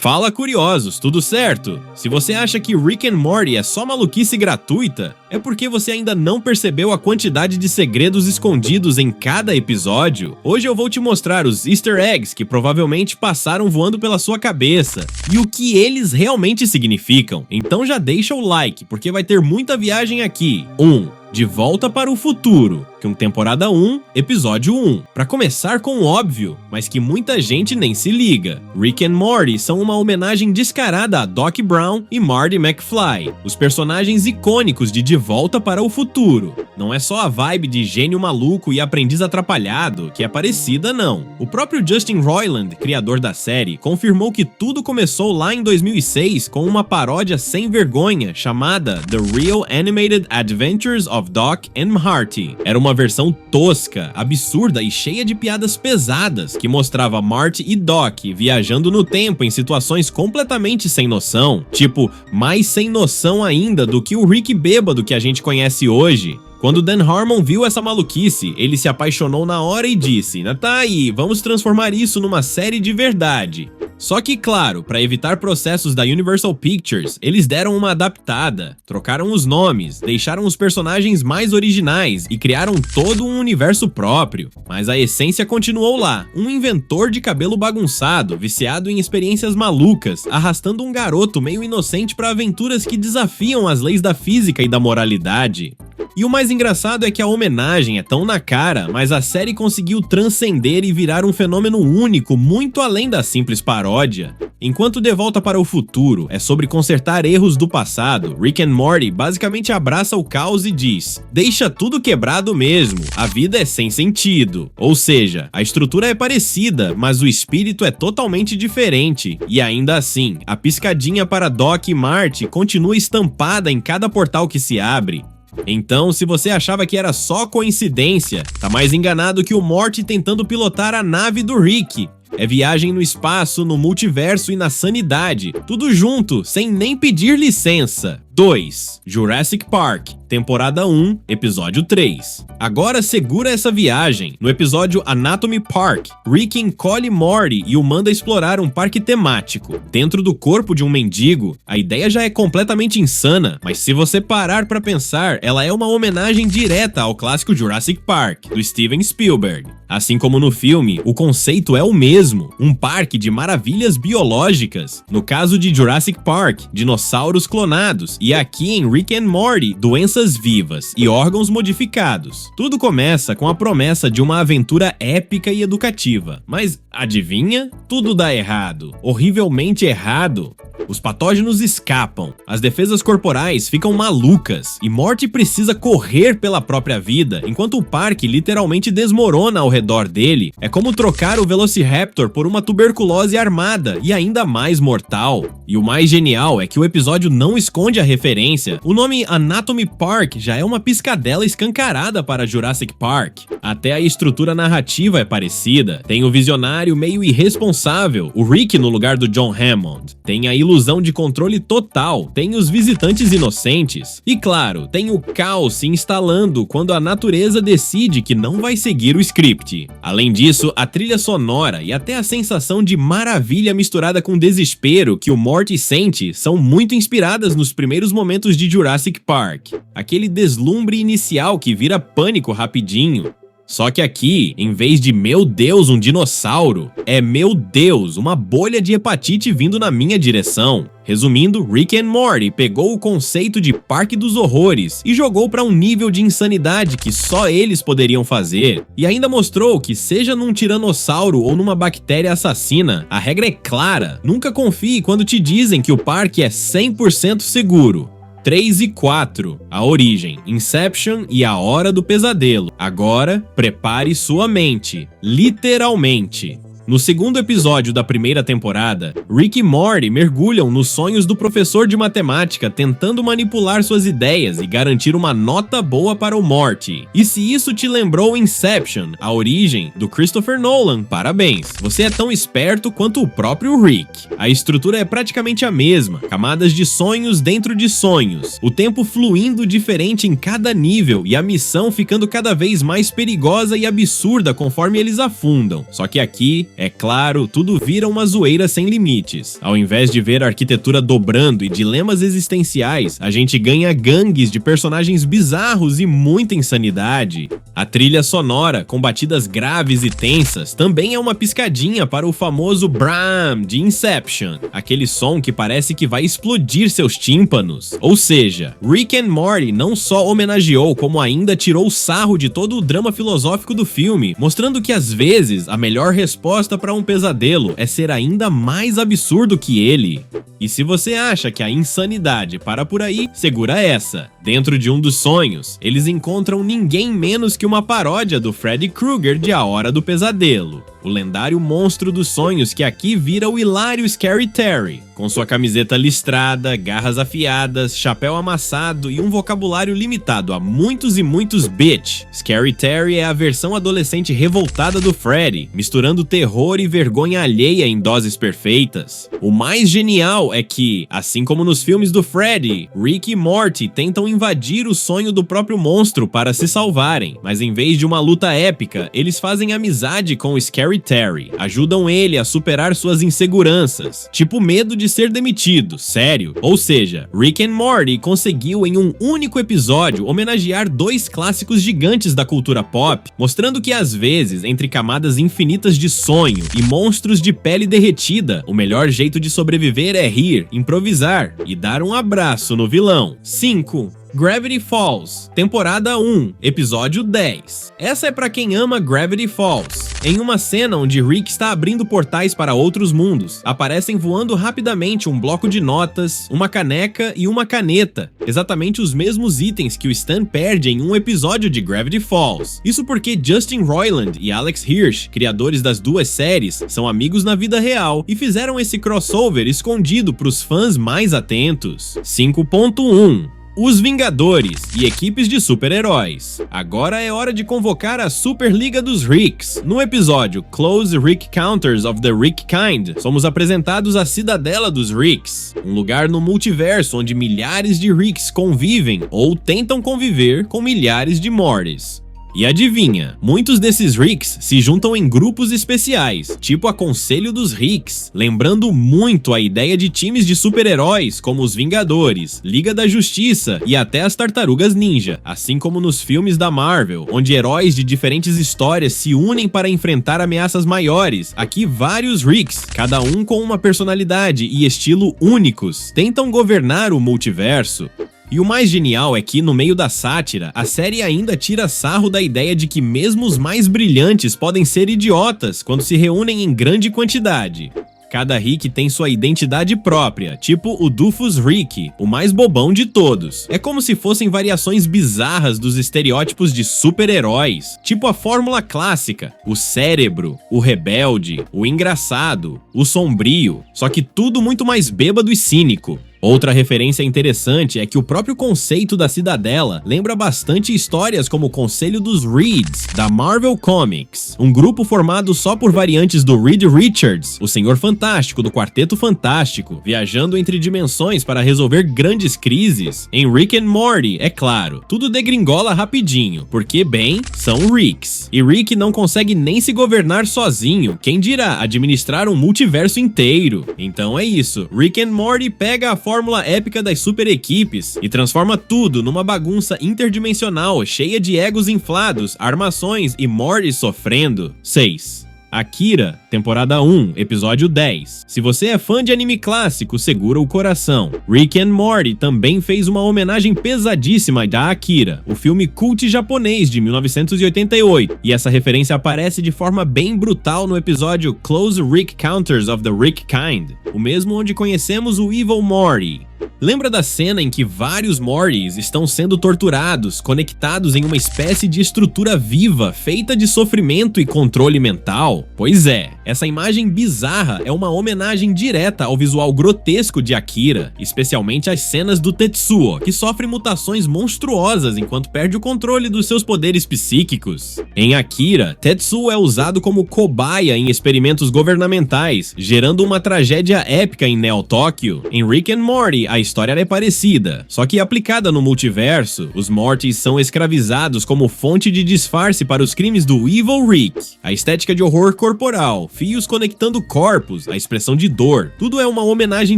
Fala, curiosos, tudo certo? Se você acha que Rick and Morty é só maluquice gratuita, é porque você ainda não percebeu a quantidade de segredos escondidos em cada episódio. Hoje eu vou te mostrar os easter eggs que provavelmente passaram voando pela sua cabeça e o que eles realmente significam. Então já deixa o like, porque vai ter muita viagem aqui. 1. De Volta para o Futuro, com temporada 1, episódio 1. Pra começar com o óbvio, mas que muita gente nem se liga. Rick and Morty são uma homenagem descarada a Doc Brown e Marty McFly, os personagens icônicos de Volta para o Futuro. Não é só a vibe de gênio maluco e aprendiz atrapalhado que é parecida, não. O próprio Justin Roiland, criador da série, confirmou que tudo começou lá em 2006 com uma paródia sem vergonha chamada The Real Animated Adventures of Doc and Marty. Era uma versão tosca, absurda e cheia de piadas pesadas que mostrava Marty e Doc viajando no tempo em situações completamente sem noção, tipo, mais sem noção ainda do que o Rick bêbado que a gente conhece hoje. Quando Dan Harmon viu essa maluquice, ele se apaixonou na hora e disse: "Tá aí, vamos transformar isso numa série de verdade." Só que, claro, para evitar processos da Universal Pictures, eles deram uma adaptada, trocaram os nomes, deixaram os personagens mais originais e criaram todo um universo próprio. Mas a essência continuou lá, um inventor de cabelo bagunçado, viciado em experiências malucas, arrastando um garoto meio inocente para aventuras que desafiam as leis da física e da moralidade. E o mais engraçado é que a homenagem é tão na cara, mas a série conseguiu transcender e virar um fenômeno único muito além da simples paródia. Enquanto De Volta para o Futuro é sobre consertar erros do passado, Rick and Morty basicamente abraça o caos e diz: "Deixa tudo quebrado mesmo, a vida é sem sentido." Ou seja, a estrutura é parecida, mas o espírito é totalmente diferente. E ainda assim, a piscadinha para Doc e Marty continua estampada em cada portal que se abre. Então, se você achava que era só coincidência, tá mais enganado que o Morty tentando pilotar a nave do Rick. É viagem no espaço, no multiverso e na sanidade, tudo junto, sem nem pedir licença. 2. Jurassic Park, temporada 1, episódio 3. Agora segura essa viagem. No episódio Anatomy Park, Rick encolhe Morty e o manda explorar um parque temático. Dentro do corpo de um mendigo, a ideia já é completamente insana, mas se você parar pra pensar, ela é uma homenagem direta ao clássico Jurassic Park, do Steven Spielberg. Assim como no filme, o conceito é o mesmo, um parque de maravilhas biológicas. No caso de Jurassic Park, dinossauros clonados, e aqui em Rick and Morty, doenças vivas e órgãos modificados. Tudo começa com a promessa de uma aventura épica e educativa. Mas adivinha? Tudo dá errado. Horrivelmente errado. Os patógenos escapam, as defesas corporais ficam malucas e Morty precisa correr pela própria vida, enquanto o parque literalmente desmorona ao redor dele. É como trocar o Velociraptor por uma tuberculose armada e ainda mais mortal. E o mais genial é que o episódio não esconde a referência. O nome Anatomy Park já é uma piscadela escancarada para Jurassic Park. Até a estrutura narrativa é parecida. Tem o visionário meio irresponsável, o Rick no lugar do John Hammond. Tem a ilusão de controle total, tem os visitantes inocentes. E claro, tem o caos se instalando quando a natureza decide que não vai seguir o script. Além disso, a trilha sonora e até a sensação de maravilha misturada com desespero que o Morty sente são muito inspiradas nos primeiros momentos de Jurassic Park. Aquele deslumbre inicial que vira pânico rapidinho. Só que aqui, em vez de "meu Deus, um dinossauro", é "meu Deus, uma bolha de hepatite vindo na minha direção". Resumindo, Rick and Morty pegou o conceito de Parque dos Horrores e jogou para um nível de insanidade que só eles poderiam fazer. E ainda mostrou que, seja num tiranossauro ou numa bactéria assassina, a regra é clara: nunca confie quando te dizem que o parque é 100% seguro. 3 e 4. A origem, Inception e a hora do pesadelo. Agora, prepare sua mente. Literalmente. No segundo episódio da primeira temporada, Rick e Morty mergulham nos sonhos do professor de matemática tentando manipular suas ideias e garantir uma nota boa para o Morty. E se isso te lembrou Inception, a origem, do Christopher Nolan, parabéns! Você é tão esperto quanto o próprio Rick. A estrutura é praticamente a mesma, camadas de sonhos dentro de sonhos, o tempo fluindo diferente em cada nível e a missão ficando cada vez mais perigosa e absurda conforme eles afundam. Só que aqui É claro, tudo vira uma zoeira sem limites. Ao invés de ver a arquitetura dobrando e dilemas existenciais, a gente ganha gangues de personagens bizarros e muita insanidade. A trilha sonora, com batidas graves e tensas, também é uma piscadinha para o famoso Bram de Inception, aquele som que parece que vai explodir seus tímpanos. Ou seja, Rick and Morty não só homenageou, como ainda tirou sarro de todo o drama filosófico do filme, mostrando que às vezes a melhor resposta para um pesadelo é ser ainda mais absurdo que ele. E se você acha que a insanidade para por aí, segura essa. Dentro de um dos sonhos, eles encontram ninguém menos que uma paródia do Freddy Krueger de A Hora do Pesadelo, o lendário monstro dos sonhos que aqui vira o hilário Scary Terry, com sua camiseta listrada, garras afiadas, chapéu amassado e um vocabulário limitado a muitos e muitos bitch. Scary Terry é a versão adolescente revoltada do Freddy, misturando terror e vergonha alheia em doses perfeitas. O mais genial é que, assim como nos filmes do Freddy, Rick e Morty tentam invadir o sonho do próprio monstro para se salvarem, mas em vez de uma luta épica, eles fazem amizade com o Scary Terry, ajudam ele a superar suas inseguranças, tipo medo de ser demitido, sério. Ou seja, Rick and Morty conseguiu em um único episódio homenagear dois clássicos gigantes da cultura pop, mostrando que às vezes, entre camadas infinitas de sonho e monstros de pele derretida, o melhor jeito de sobreviver é rir, improvisar e dar um abraço no vilão. 5. Gravity Falls, temporada 1, episódio 10. Essa é pra quem ama Gravity Falls. Em uma cena onde Rick está abrindo portais para outros mundos, aparecem voando rapidamente um bloco de notas, uma caneca e uma caneta, exatamente os mesmos itens que o Stan perde em um episódio de Gravity Falls. Isso porque Justin Roiland e Alex Hirsch, criadores das duas séries, são amigos na vida real e fizeram esse crossover escondido pros fãs mais atentos. 5.1 Os Vingadores e equipes de super-heróis. Agora é hora de convocar a Superliga dos Ricks. No episódio Close Rick Counters of the Rick Kind, somos apresentados à Cidadela dos Ricks, um lugar no multiverso onde milhares de Ricks convivem ou tentam conviver com milhares de Mortys. E adivinha, muitos desses Ricks se juntam em grupos especiais, tipo a Conselho dos Ricks, lembrando muito a ideia de times de super-heróis como os Vingadores, Liga da Justiça e até as Tartarugas Ninja, assim como nos filmes da Marvel, onde heróis de diferentes histórias se unem para enfrentar ameaças maiores. Aqui vários Ricks, cada um com uma personalidade e estilo únicos, tentam governar o multiverso. E o mais genial é que, no meio da sátira, a série ainda tira sarro da ideia de que mesmo os mais brilhantes podem ser idiotas quando se reúnem em grande quantidade. Cada Rick tem sua identidade própria, tipo o Dufus Rick, o mais bobão de todos. É como se fossem variações bizarras dos estereótipos de super-heróis, tipo a fórmula clássica, o cérebro, o rebelde, o engraçado, o sombrio, só que tudo muito mais bêbado e cínico. Outra referência interessante é que o próprio conceito da Cidadela lembra bastante histórias como o Conselho dos Reeds, da Marvel Comics, um grupo formado só por variantes do Reed Richards, o Senhor Fantástico do Quarteto Fantástico, viajando entre dimensões para resolver grandes crises. Em Rick and Morty, é claro, tudo degringola rapidinho, porque, bem, são Ricks. E Rick não consegue nem se governar sozinho, quem dirá administrar um multiverso inteiro. Então é isso, Rick and Morty pega a fórmula épica das super equipes e transforma tudo numa bagunça interdimensional cheia de egos inflados, armações e Mortys sofrendo. 6. Akira, temporada 1, episódio 10. Se você é fã de anime clássico, segura o coração. Rick and Morty também fez uma homenagem pesadíssima da Akira, o filme cult japonês de 1988, e essa referência aparece de forma bem brutal no episódio Close Rick Counters of the Rick Kind, o mesmo onde conhecemos o Evil Morty. Lembra da cena em que vários Mortys estão sendo torturados, conectados em uma espécie de estrutura viva, feita de sofrimento e controle mental? Pois é, essa imagem bizarra é uma homenagem direta ao visual grotesco de Akira, especialmente as cenas do Tetsuo, que sofre mutações monstruosas enquanto perde o controle dos seus poderes psíquicos. Em Akira, Tetsuo é usado como cobaia em experimentos governamentais, gerando uma tragédia épica em Neo Tóquio. Em Rick and Morty, a história é parecida, só que aplicada no multiverso, os Mortys são escravizados como fonte de disfarce para os crimes do Evil Rick. A estética de horror corporal, fios conectando corpos, a expressão de dor. Tudo é uma homenagem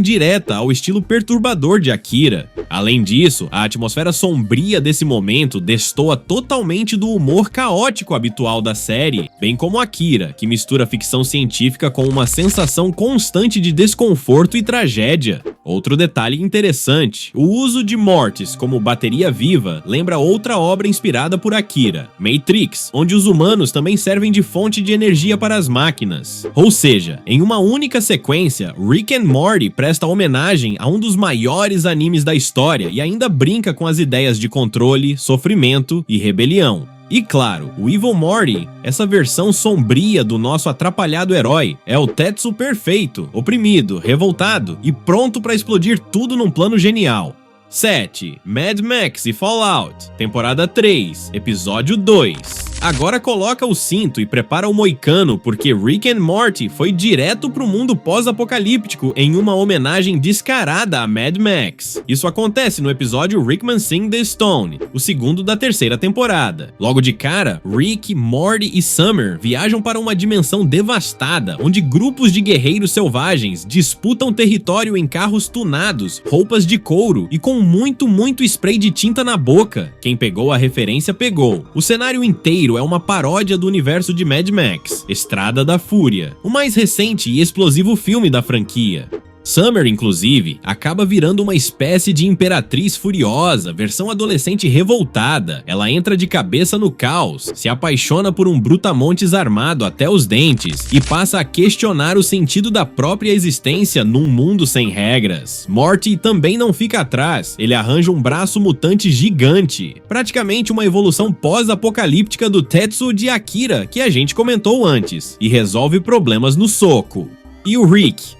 direta ao estilo perturbador de Akira. Além disso, a atmosfera sombria desse momento destoa totalmente do humor caótico habitual da série, bem como Akira, que mistura ficção científica com uma sensação constante de desconforto e tragédia. Outro detalhe interessante, o uso de Mortis como bateria viva lembra outra obra inspirada por Akira, Matrix, onde os humanos também servem de fonte de energia para as máquinas. Ou seja, em uma única sequência, Rick and Morty presta homenagem a um dos maiores animes da história e ainda brinca com as ideias de controle, sofrimento e rebelião. E claro, o Evil Morty, essa versão sombria do nosso atrapalhado herói, é o Tetsu perfeito, oprimido, revoltado e pronto para explodir tudo num plano genial. 7. Mad Max e Fallout, temporada 3, episódio 2. Agora coloca o cinto e prepara o moicano, porque Rick and Morty foi direto pro mundo pós-apocalíptico em uma homenagem descarada a Mad Max. Isso acontece no episódio Rickman Sing the Stone, o segundo da terceira temporada. Logo de cara, Rick, Morty e Summer viajam para uma dimensão devastada, onde grupos de guerreiros selvagens disputam território em carros tunados, roupas de couro e com muito spray de tinta na boca. Quem pegou a referência pegou. O cenário inteiro é uma paródia do universo de Mad Max, Estrada da Fúria, o mais recente e explosivo filme da franquia. Summer, inclusive, acaba virando uma espécie de imperatriz furiosa, versão adolescente revoltada. Ela entra de cabeça no caos, se apaixona por um brutamontes armado até os dentes e passa a questionar o sentido da própria existência num mundo sem regras. Morty também não fica atrás, ele arranja um braço mutante gigante, praticamente uma evolução pós-apocalíptica do Tetsu de Akira que a gente comentou antes, e resolve problemas no soco. E o Rick?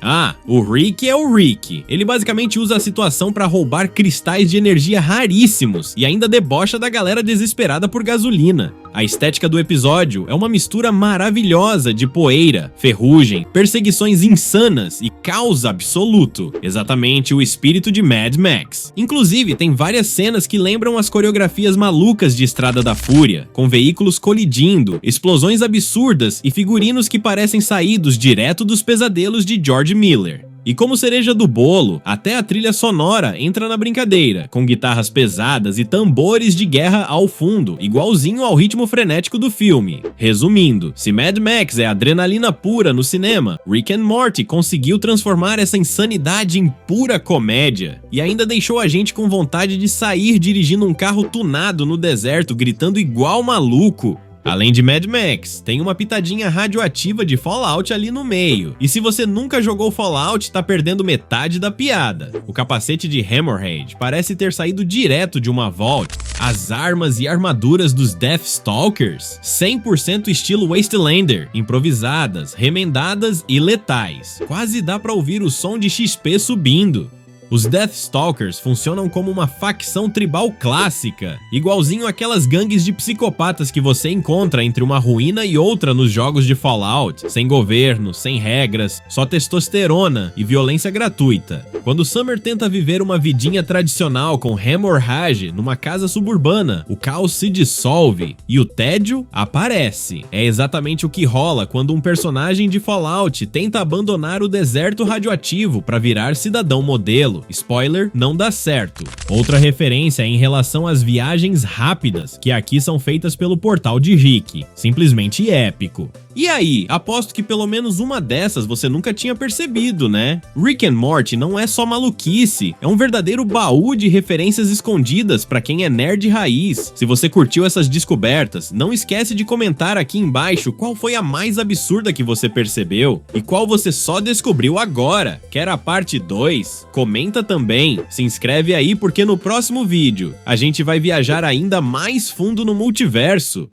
O Rick é o Rick. Ele basicamente usa a situação para roubar cristais de energia raríssimos e ainda debocha da galera desesperada por gasolina. A estética do episódio é uma mistura maravilhosa de poeira, ferrugem, perseguições insanas e caos absoluto. Exatamente o espírito de Mad Max. Inclusive, tem várias cenas que lembram as coreografias malucas de Estrada da Fúria, com veículos colidindo, explosões absurdas e figurinos que parecem saídos direto dos pesadelos de George Miller. E como cereja do bolo, até a trilha sonora entra na brincadeira, com guitarras pesadas e tambores de guerra ao fundo, igualzinho ao ritmo frenético do filme. Resumindo, se Mad Max é adrenalina pura no cinema, Rick and Morty conseguiu transformar essa insanidade em pura comédia. E ainda deixou a gente com vontade de sair dirigindo um carro tunado no deserto, gritando igual maluco. Além de Mad Max, tem uma pitadinha radioativa de Fallout ali no meio. E se você nunca jogou Fallout, tá perdendo metade da piada. O capacete de Hammerhead parece ter saído direto de uma Vault. As armas e armaduras dos Deathstalkers, 100% estilo Wastelander, improvisadas, remendadas e letais. Quase dá pra ouvir o som de XP subindo. Os Deathstalkers funcionam como uma facção tribal clássica, igualzinho aquelas gangues de psicopatas que você encontra entre uma ruína e outra nos jogos de Fallout, sem governo, sem regras, só testosterona e violência gratuita. Quando Summer tenta viver uma vidinha tradicional com Hammerhead numa casa suburbana, o caos se dissolve e o tédio aparece. É exatamente o que rola quando um personagem de Fallout tenta abandonar o deserto radioativo para virar cidadão modelo. Spoiler, não dá certo. Outra referência é em relação às viagens rápidas, que aqui são feitas pelo portal de Rick. Simplesmente épico. E aí, aposto que pelo menos uma dessas você nunca tinha percebido, né? Rick and Morty não é só maluquice, é um verdadeiro baú de referências escondidas pra quem é nerd raiz. Se você curtiu essas descobertas, não esquece de comentar aqui embaixo qual foi a mais absurda que você percebeu e qual você só descobriu agora. Quer a parte 2? Comenta também, se inscreve aí porque no próximo vídeo a gente vai viajar ainda mais fundo no multiverso.